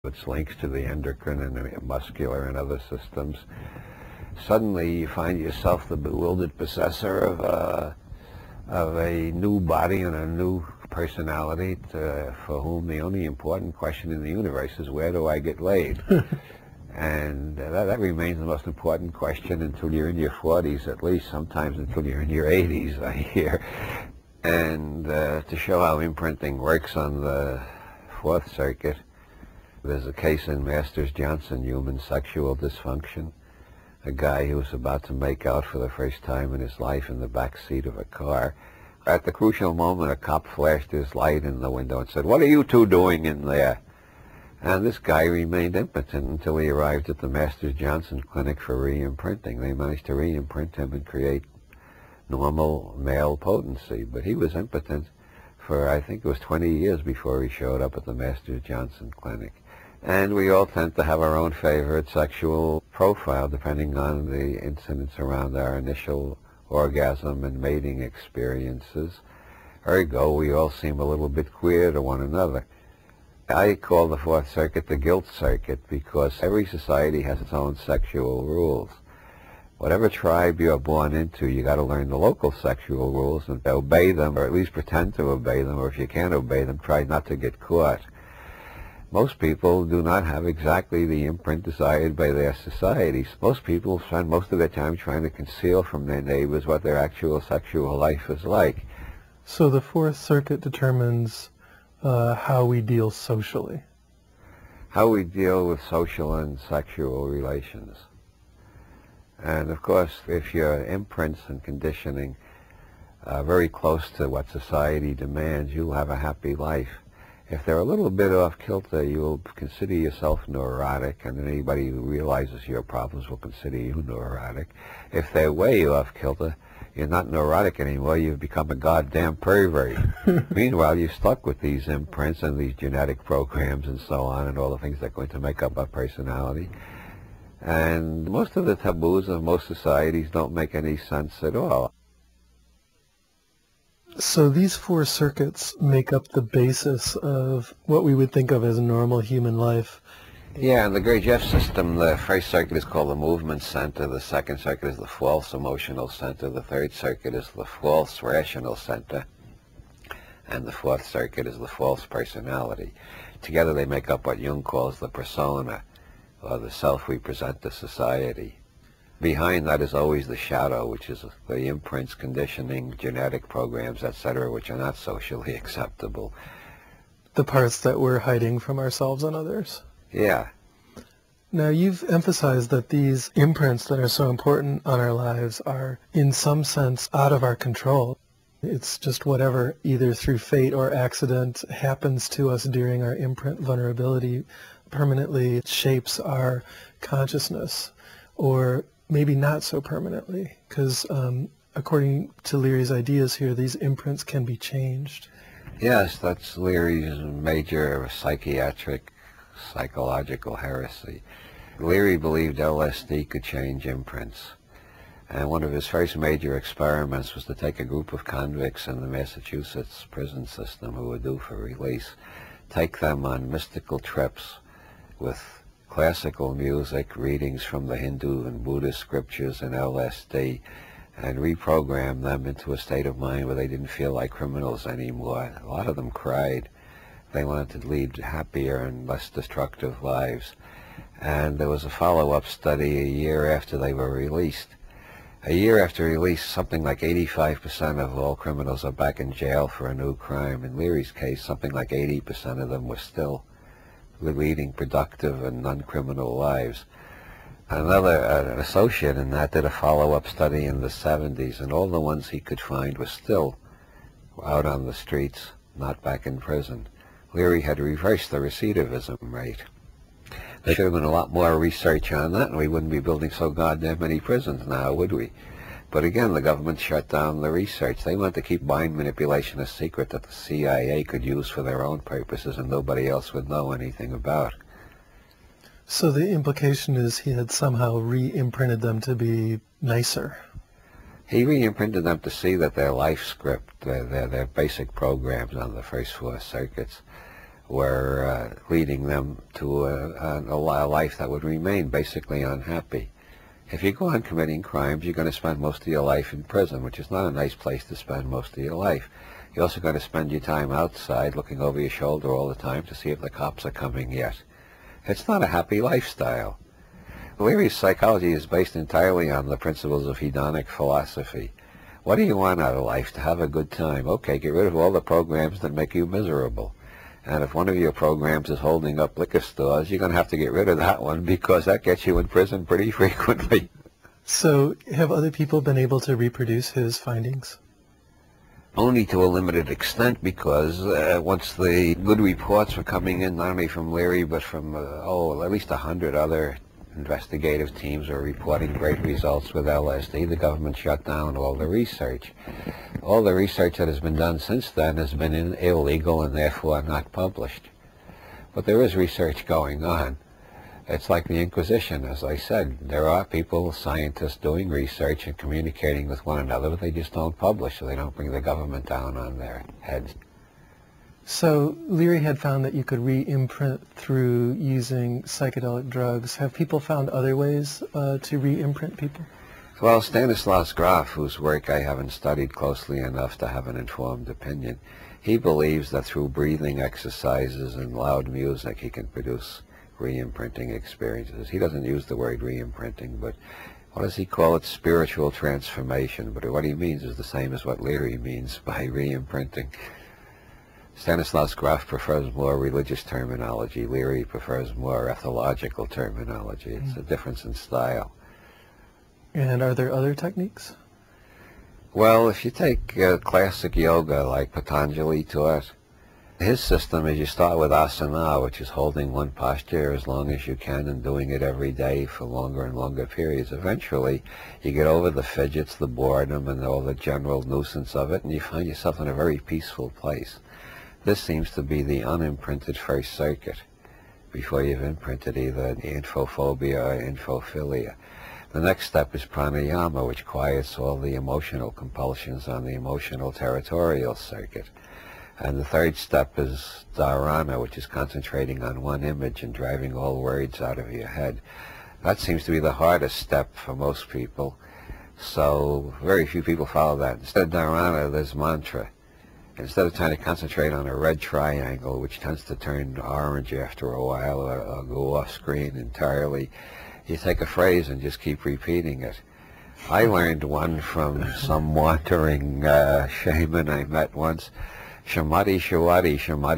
It's links to the endocrine and the muscular and other systems. Suddenly you find yourself the bewildered possessor of a new body and a new personality for whom the only important question in the universe is, where do I get laid? And that remains the most important question until you're in your 40s, at least, sometimes until you're in your 80s, I hear. And to show how imprinting works on the Fourth Circuit, there's a case in Masters-Johnson, human sexual dysfunction. A guy who was about to make out for the first time in his life in the back seat of a car. At the crucial moment, a cop flashed his light in the window and said, "What are you two doing in there?" And this guy remained impotent until he arrived at the Masters-Johnson clinic for re-imprinting. They managed to re-imprint him and create normal male potency. But he was impotent for, I think it was 20 years before he showed up at the Masters-Johnson clinic. And we all tend to have our own favorite sexual profile depending on the incidents around our initial orgasm and mating experiences. Ergo, we all seem a little bit queer to one another. I call the Fourth Circuit the guilt circuit because every society has its own sexual rules. Whatever tribe you're born into, you got to learn the local sexual rules and obey them, or at least pretend to obey them, or if you can't obey them, try not to get caught. Most people do not have exactly the imprint desired by their societies. Most people spend most of their time trying to conceal from their neighbors what their actual sexual life is like. So the Fourth Circuit determines how we deal socially. How we deal with social and sexual relations. And of course, if your imprints and conditioning are very close to what society demands, you'll have a happy life. If they're a little bit off kilter, you'll consider yourself neurotic, and anybody who realizes your problems will consider you neurotic. If they're way off kilter, you're not neurotic anymore, you've become a goddamn pervert. Meanwhile, you're stuck with these imprints and these genetic programs and so on, and all the things that are going to make up our personality. And most of the taboos of most societies don't make any sense at all. So these four circuits make up the basis of what we would think of as normal human life. Yeah, in the Gurdjieff system, the first circuit is called the movement center, the second circuit is the false emotional center, the third circuit is the false rational center, and the fourth circuit is the false personality. Together they make up what Jung calls the persona, or the self we present to society. Behind that is always the shadow, which is the imprints, conditioning, genetic programs, etc., which are not socially acceptable. The parts that we're hiding from ourselves and others. Yeah. Now, you've emphasized that these imprints that are so important on our lives are, in some sense, out of our control. It's just whatever, either through fate or accident, happens to us during our imprint vulnerability permanently shapes our consciousness, or maybe not so permanently, because according to Leary's ideas here, these imprints can be changed. Yes, that's Leary's major psychological heresy. Leary believed LSD could change imprints. And one of his first major experiments was to take a group of convicts in the Massachusetts prison system who were due for release, take them on mystical trips with classical music, readings from the Hindu and Buddhist scriptures and LSD, and reprogram them into a state of mind where they didn't feel like criminals anymore. A lot of them cried. They wanted to lead happier and less destructive lives. And there was a follow-up study a year after they were released. A year after release, something like 85% of all criminals are back in jail for a new crime. In Leary's case, something like 80% of them were still leading productive and non-criminal lives. Another an associate in that did a follow-up study in the 70s, and all the ones he could find were still out on the streets, not back in prison. Leary had reversed the recidivism rate. There should have been a lot more research on that, and we wouldn't be building so goddamn many prisons now, would we? But again, the government shut down the research. They wanted to keep mind manipulation a secret that the CIA could use for their own purposes and nobody else would know anything about. So the implication is he had somehow re-imprinted them to be nicer. He re-imprinted them to see that their life script, their basic programs on the first four circuits, were leading them to a life that would remain basically unhappy. If you go on committing crimes, you're going to spend most of your life in prison, which is not a nice place to spend most of your life. You're also going to spend your time outside looking over your shoulder all the time to see if the cops are coming yet. It's not a happy lifestyle. Leary's psychology is based entirely on the principles of hedonic philosophy. What do you want out of life? To have a good time. Okay, get rid of all the programs that make you miserable. And if one of your programs is holding up liquor stores, you're going to have to get rid of that one because that gets you in prison pretty frequently. So have other people been able to reproduce his findings? Only to a limited extent, because once the good reports were coming in, not only from Leary, but from, at least 100 other investigative teams were reporting great results with LSD, the government shut down all the research. All the research that has been done since then has been illegal and therefore not published. But there is research going on. It's like the Inquisition, as I said. There are people, scientists, doing research and communicating with one another, but they just don't publish, so they don't bring the government down on their heads. So Leary had found that you could re-imprint through using psychedelic drugs. Have people found other ways to re-imprint people? Well, Stanislaus Graf, whose work I haven't studied closely enough to have an informed opinion, he believes that through breathing exercises and loud music he can produce re-imprinting experiences. He doesn't use the word re-imprinting, but what does he call it? Spiritual transformation. But what he means is the same as what Leary means by re-imprinting. Stanislaus Graf prefers more religious terminology. Leary prefers more ethological terminology. It's a difference in style. And are there other techniques? Well, if you take classic yoga like Patanjali taught, his system is you start with asana, which is holding one posture as long as you can and doing it every day for longer and longer periods. Eventually, you get over the fidgets, the boredom, and all the general nuisance of it, and you find yourself in a very peaceful place. This seems to be the unimprinted first circuit before you've imprinted either infophobia or infophilia. The next step is pranayama, which quiets all the emotional compulsions on the emotional territorial circuit. And the third step is dharana, which is concentrating on one image and driving all words out of your head. That seems to be the hardest step for most people, so very few people follow that. Instead of dharana, there's mantra. Instead of trying to concentrate on a red triangle, which tends to turn orange after a while or go off screen entirely, you take a phrase and just keep repeating it. I learned one from some wandering shaman I met once. Shamati Shawati Shamati.